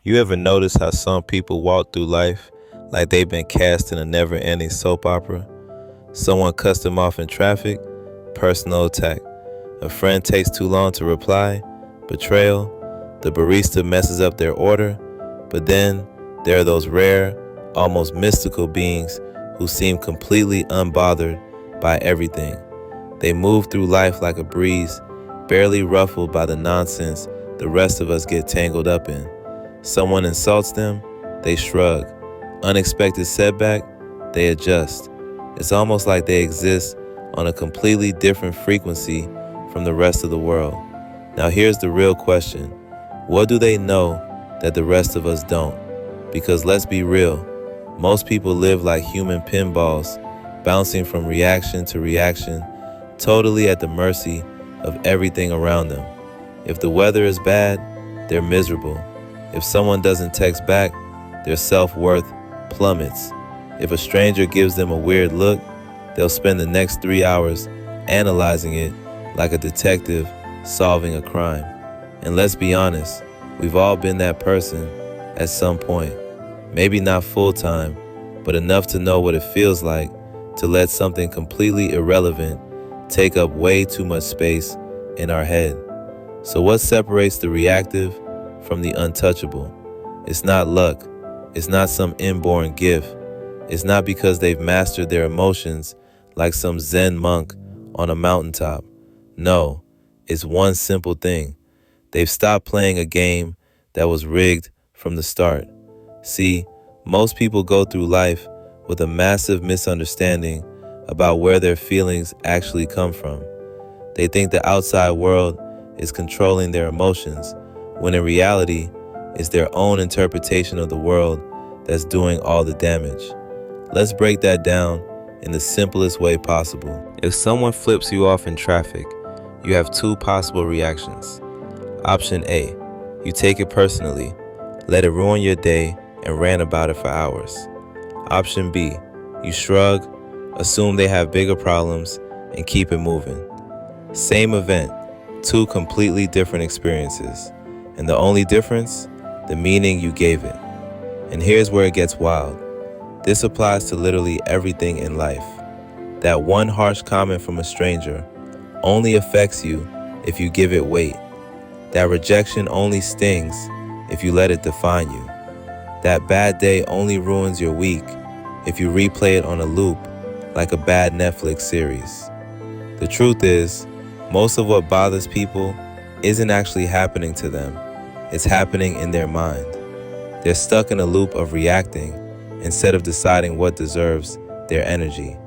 You ever notice how some people walk through life like they've been cast in a never-ending soap opera? Someone cuts them off in traffic, personal attack. A friend takes too long to reply, betrayal. The barista messes up their order. But then there are those rare, almost mystical beings who seem completely unbothered by everything. They move through life like a breeze, barely ruffled by the nonsense the rest of us get tangled up in. Someone insults them, they shrug. Unexpected setback, they adjust. It's almost like they exist on a completely different frequency from the rest of the world. Now here's the real question. What do they know that the rest of us don't? Because let's be real, most people live like human pinballs, bouncing from reaction to reaction, totally at the mercy of everything around them. If the weather is bad, they're miserable. If someone doesn't text back, their self-worth plummets. If a stranger gives them a weird look, they'll spend the next 3 hours analyzing it like a detective solving a crime. And let's be honest, we've all been that person at some point. Maybe not full-time, but enough to know what it feels like to let something completely irrelevant take up way too much space in our head. So what separates the reactive from the untouchable? It's not luck. It's not some inborn gift. It's not because they've mastered their emotions like some Zen monk on a mountaintop. No, it's one simple thing. They've stopped playing a game that was rigged from the start. See, most people go through life with a massive misunderstanding about where their feelings actually come from. They think the outside world is controlling their emotions, when in reality, it's their own interpretation of the world that's doing all the damage. Let's break that down in the simplest way possible. If someone flips you off in traffic, you have two possible reactions. Option A, you take it personally, let it ruin your day, and rant about it for hours. Option B, you shrug, assume they have bigger problems, and keep it moving. Same event, two completely different experiences. And the only difference, the meaning you gave it. And here's where it gets wild. This applies to literally everything in life. That one harsh comment from a stranger only affects you if you give it weight. That rejection only stings if you let it define you. That bad day only ruins your week if you replay it on a loop like a bad Netflix series. The truth is, most of what bothers people isn't actually happening to them. It's happening in their mind. They're stuck in a loop of reacting instead of deciding what deserves their energy.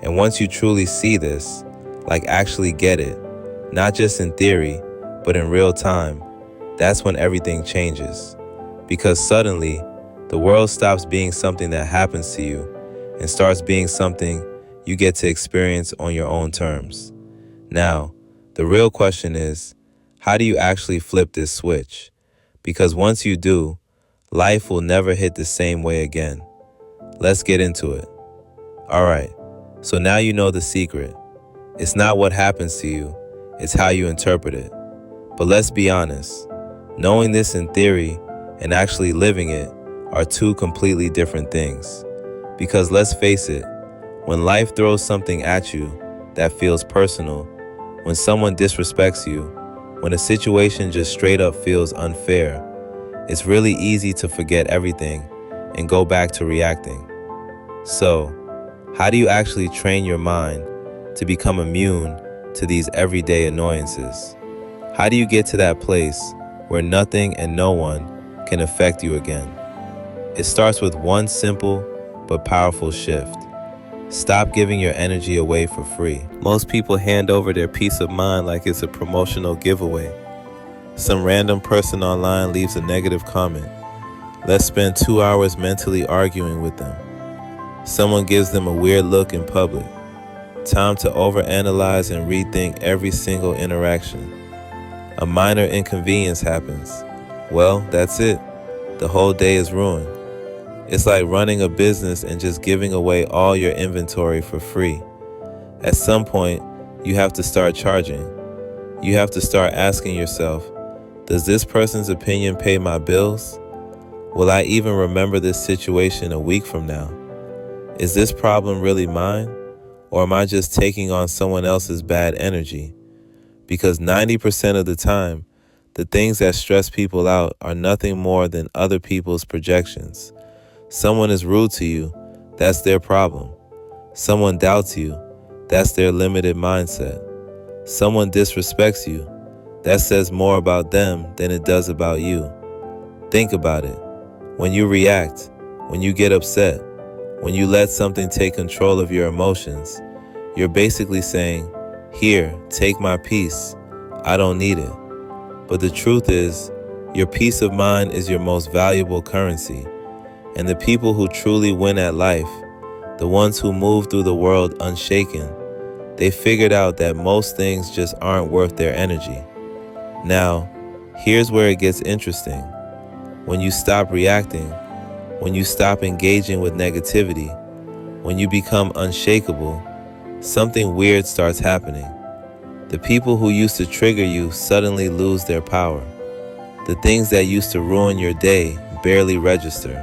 And once you truly see this, like actually get it, not just in theory, but in real time, that's when everything changes. Because suddenly, the world stops being something that happens to you and starts being something you get to experience on your own terms. Now, the real question is, how do you actually flip this switch? Because once you do, life will never hit the same way again. Let's get into it. Alright, so now you know the secret. It's not what happens to you, it's how you interpret it. But let's be honest, knowing this in theory and actually living it are two completely different things. Because let's face it, when life throws something at you that feels personal, when someone disrespects you, when a situation just straight up feels unfair, it's really easy to forget everything and go back to reacting. So, how do you actually train your mind to become immune to these everyday annoyances? How do you get to that place where nothing and no one can affect you again? It starts with one simple but powerful shift. Stop giving your energy away for free. Most people hand over their peace of mind like it's a promotional giveaway. Some random person online leaves a negative comment. Let's spend 2 hours mentally arguing with them. Someone gives them a weird look in public. Time to overanalyze and rethink every single interaction. A minor inconvenience happens. Well, that's it. The whole day is ruined. It's like running a business and just giving away all your inventory for free. At some point, you have to start charging. You have to start asking yourself, does this person's opinion pay my bills? Will I even remember this situation a week from now? Is this problem really mine? Or am I just taking on someone else's bad energy? Because 90% of the time, the things that stress people out are nothing more than other people's projections. Someone is rude to you, that's their problem. Someone doubts you, that's their limited mindset. Someone disrespects you, that says more about them than it does about you. Think about it. When you react, when you get upset, when you let something take control of your emotions, you're basically saying, "Here, take my peace. I don't need it." But the truth is, your peace of mind is your most valuable currency. And the people who truly win at life, the ones who move through the world unshaken, they figured out that most things just aren't worth their energy. Now, here's where it gets interesting. When you stop reacting, when you stop engaging with negativity, when you become unshakable, something weird starts happening. The people who used to trigger you suddenly lose their power. The things that used to ruin your day barely register.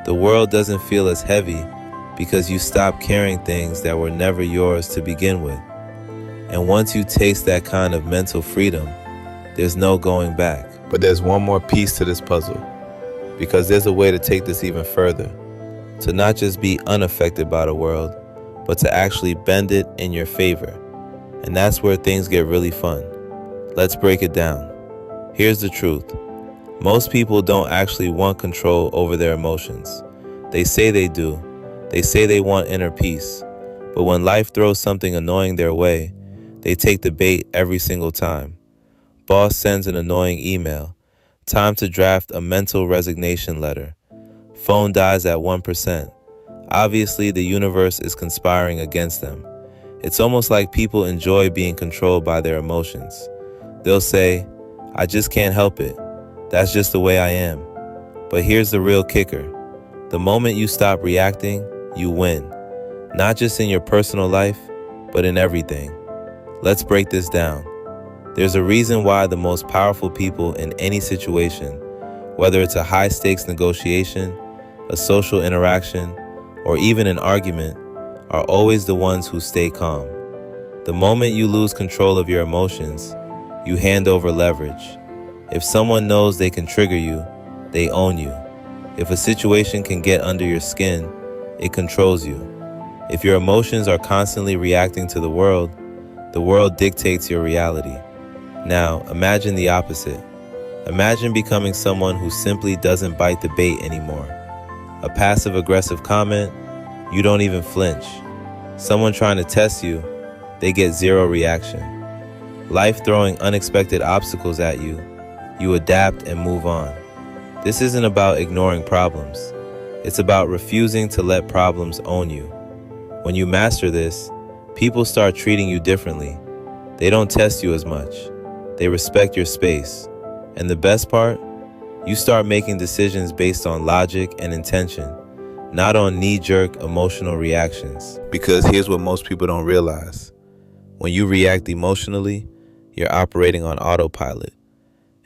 The world doesn't feel as heavy because you stop carrying things that were never yours to begin with. And once you taste that kind of mental freedom, there's no going back. But there's one more piece to this puzzle, because there's a way to take this even further, to not just be unaffected by the world, but to actually bend it in your favor. And that's where things get really fun. Let's break it down. Here's the truth. Most people don't actually want control over their emotions. They say they do. They say they want inner peace. But when life throws something annoying their way, they take the bait every single time. Boss sends an annoying email. Time to draft a mental resignation letter. Phone dies at 1%. Obviously, the universe is conspiring against them. It's almost like people enjoy being controlled by their emotions. They'll say, "I just can't help it. That's just the way I am." But here's the real kicker. The moment you stop reacting, you win. Not just in your personal life, but in everything. Let's break this down. There's a reason why the most powerful people in any situation, whether it's a high-stakes negotiation, a social interaction, or even an argument, are always the ones who stay calm. The moment you lose control of your emotions, you hand over leverage. If someone knows they can trigger you, they own you. If a situation can get under your skin, it controls you. If your emotions are constantly reacting to the world dictates your reality. Now, imagine the opposite. Imagine becoming someone who simply doesn't bite the bait anymore. A passive-aggressive comment, you don't even flinch. Someone trying to test you, they get zero reaction. Life throwing unexpected obstacles at you, you adapt and move on. This isn't about ignoring problems. It's about refusing to let problems own you. When you master this, people start treating you differently. They don't test you as much. They respect your space. And the best part, you start making decisions based on logic and intention, not on knee-jerk emotional reactions. Because here's what most people don't realize. When you react emotionally, you're operating on autopilot.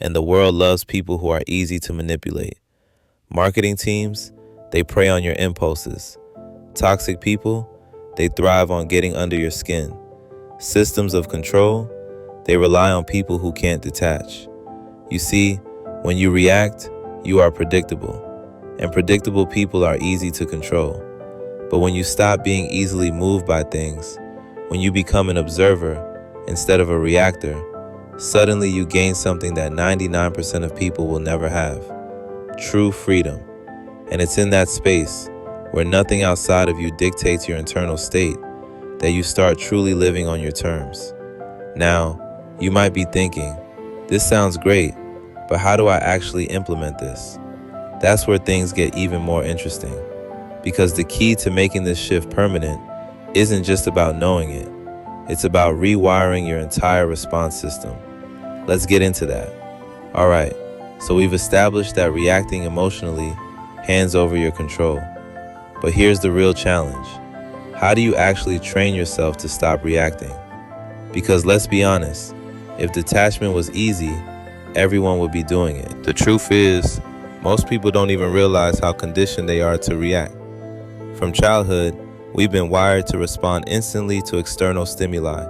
And the world loves people who are easy to manipulate. Marketing teams, they prey on your impulses. Toxic people, they thrive on getting under your skin. Systems of control, they rely on people who can't detach. You see, when you react, you are predictable. And predictable people are easy to control. But when you stop being easily moved by things, when you become an observer instead of a reactor, suddenly you gain something that 99% of people will never have. True freedom. And it's in that space, where nothing outside of you dictates your internal state, that you start truly living on your terms. Now, you might be thinking, this sounds great, but how do I actually implement this? That's where things get even more interesting. Because the key to making this shift permanent isn't just about knowing it. It's about rewiring your entire response system. Let's get into that. All right, so we've established that reacting emotionally hands over your control. But here's the real challenge. How do you actually train yourself to stop reacting? Because let's be honest, if detachment was easy, everyone would be doing it. The truth is, Most people don't even realize how conditioned they are to react. From childhood, we've been wired to respond instantly to external stimuli.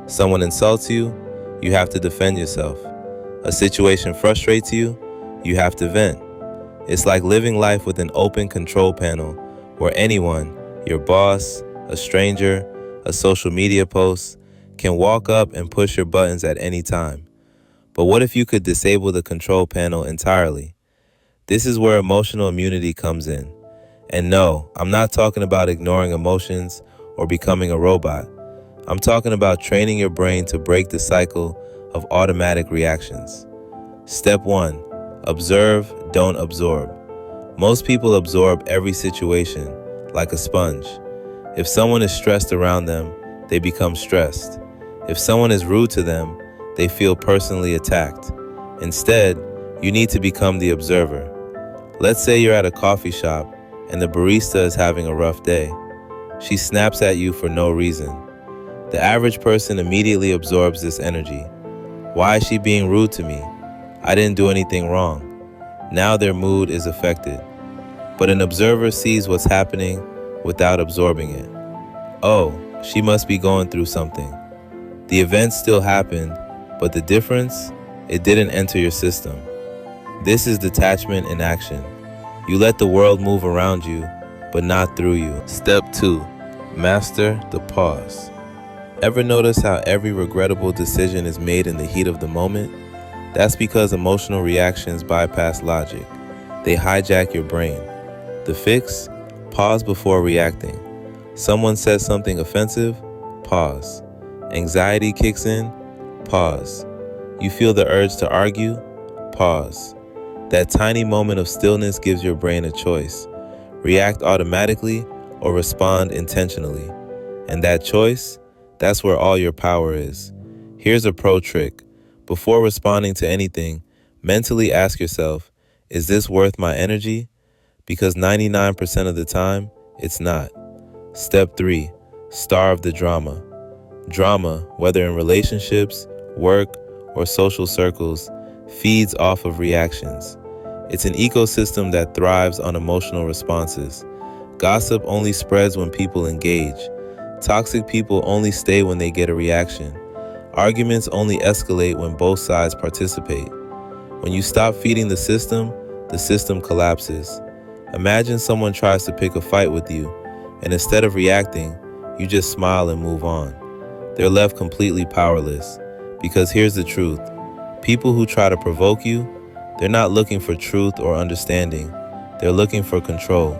Someone insults you, you have to defend yourself. A situation frustrates you, you have to vent. It's like living life with an open control panel where anyone, your boss, a stranger, a social media post, can walk up and push your buttons at any time. But what if you could disable the control panel entirely? This is where emotional immunity comes in. And no, I'm not talking about ignoring emotions or becoming a robot. I'm talking about training your brain to break the cycle of automatic reactions. Step 1. Observe, don't absorb. Most people absorb every situation, like a sponge. If someone is stressed around them, they become stressed. If someone is rude to them, they feel personally attacked. Instead, you need to become the observer. Let's say you're at a coffee shop and the barista is having a rough day. She snaps at you for no reason. The average person immediately absorbs this energy. Why is she being rude to me? I didn't do anything wrong. Now their mood is affected. But an observer sees what's happening without absorbing it. Oh, she must be going through something. The event still happened, but the difference, it didn't enter your system. This is detachment in action. You let the world move around you, but not through you. Step 2. Master the pause. Ever notice how every regrettable decision is made in the heat of the moment? That's because emotional reactions bypass logic. They hijack your brain. The fix? Pause before reacting. Someone says something offensive? Pause. Anxiety kicks in? Pause. You feel the urge to argue? Pause. That tiny moment of stillness gives your brain a choice. React automatically or respond intentionally. And that choice, that's where all your power is. Here's a pro trick. Before responding to anything, mentally ask yourself, is this worth my energy? Because 99% of the time, it's not. Step 3. Starve the drama. Drama, whether in relationships, work, or social circles, feeds off of reactions. It's an ecosystem that thrives on emotional responses. Gossip only spreads when people engage. Toxic people only stay when they get a reaction. Arguments only escalate when both sides participate. When you stop feeding the system collapses. Imagine someone tries to pick a fight with you, and instead of reacting, you just smile and move on. They're left completely powerless. Because here's the truth. People who try to provoke you, they're not looking for truth or understanding. They're looking for control.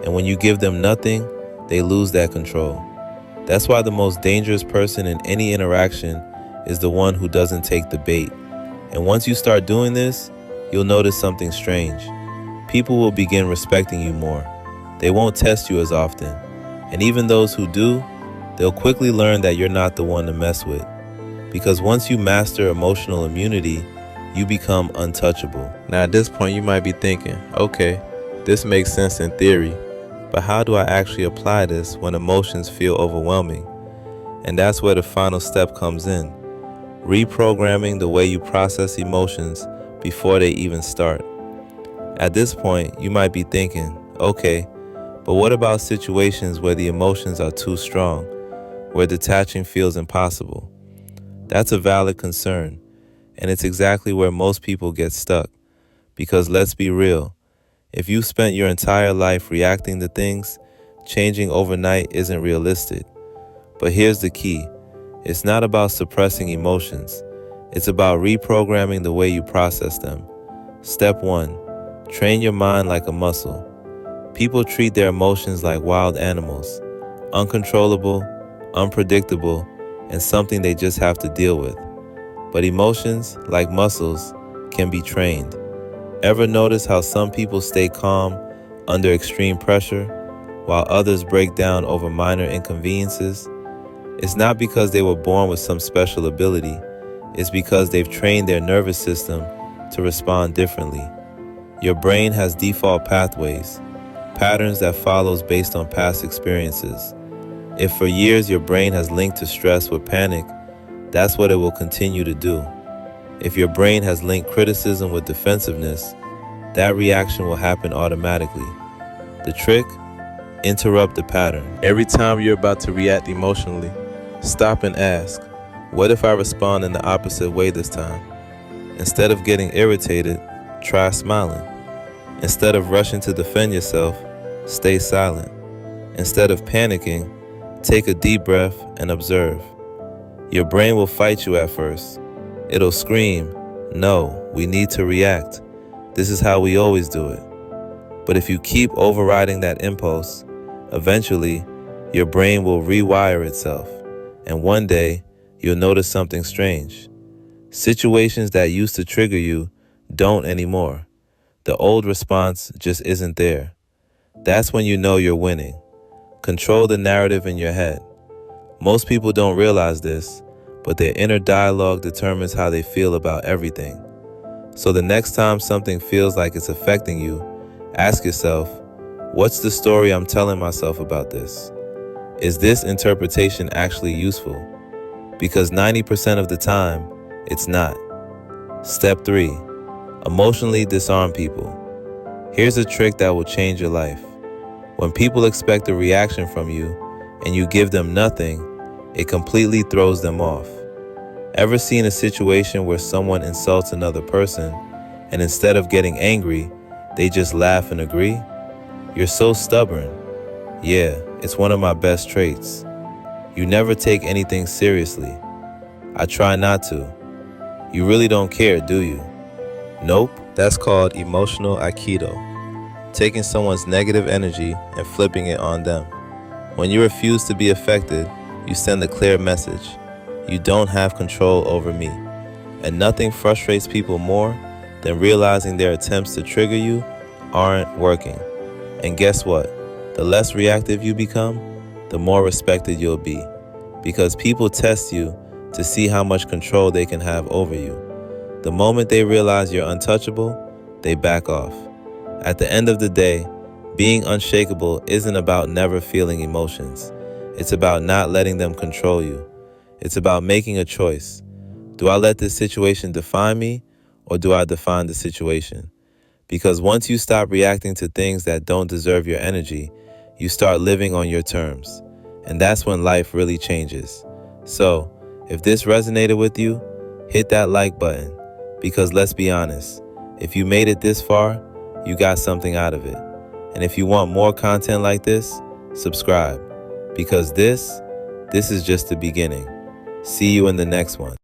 And when you give them nothing, they lose that control. That's why the most dangerous person in any interaction is the one who doesn't take the bait. And once you start doing this, you'll notice something strange. People will begin respecting you more. They won't test you as often. And even those who do, they'll quickly learn that you're not the one to mess with. Because once you master emotional immunity, you become untouchable. Now at this point you might be thinking, okay, this makes sense in theory, but how do I actually apply this when emotions feel overwhelming? And that's where the final step comes in. Reprogramming the way you process emotions before they even start. At this point, you might be thinking, okay, but what about situations where the emotions are too strong, where detaching feels impossible? That's a valid concern, and it's exactly where most people get stuck. Because let's be real, if you spent your entire life reacting to things, changing overnight isn't realistic. But here's the key. It's not about suppressing emotions. It's about reprogramming the way you process them. Step 1. Train your mind like a muscle. People treat their emotions like wild animals, uncontrollable, unpredictable, and something they just have to deal with. But emotions, like muscles, can be trained. Ever notice how some people stay calm under extreme pressure, while others break down over minor inconveniences? It's not because they were born with some special ability. It's because they've trained their nervous system to respond differently. Your brain has default pathways, patterns that follows based on past experiences. If for years your brain has linked to stress with panic, that's what it will continue to do. If your brain has linked criticism with defensiveness, that reaction will happen automatically. The trick? Interrupt the pattern. Every time you're about to react emotionally, stop and ask, what if I respond in the opposite way this time? Instead of getting irritated, try smiling. Instead of rushing to defend yourself, stay silent. Instead of panicking, take a deep breath and observe. Your brain will fight you at first. It'll scream, no, we need to react. This is how we always do it. But if you keep overriding that impulse, eventually, your brain will rewire itself. And one day, you'll notice something strange. Situations that used to trigger you don't anymore. The old response just isn't there. That's when you know you're winning. Control the narrative in your head. Most people don't realize this, but their inner dialogue determines how they feel about everything. So the next time something feels like it's affecting you, ask yourself, what's the story I'm telling myself about this? Is this interpretation actually useful? Because 90% of the time, it's not. Step 3. Emotionally disarm people. Here's a trick that will change your life. When people expect a reaction from you and you give them nothing, it completely throws them off. Ever seen a situation where someone insults another person and instead of getting angry, they just laugh and agree? You're so stubborn. Yeah, it's one of my best traits. You never take anything seriously. I try not to. You really don't care, do you? Nope, that's called emotional aikido. Taking someone's negative energy and flipping it on them. When you refuse to be affected, you send a clear message. You don't have control over me. And nothing frustrates people more than realizing their attempts to trigger you aren't working. And guess what? The less reactive you become, the more respected you'll be. Because people test you to see how much control they can have over you. The moment they realize you're untouchable, they back off. At the end of the day, being unshakable isn't about never feeling emotions. It's about not letting them control you. It's about making a choice. Do I let this situation define me, or do I define the situation? Because once you stop reacting to things that don't deserve your energy, you start living on your terms. And that's when life really changes. So, if this resonated with you, hit that like button. Because let's be honest, if you made it this far, you got something out of it. And if you want more content like this, subscribe. Because this is just the beginning. See you in the next one.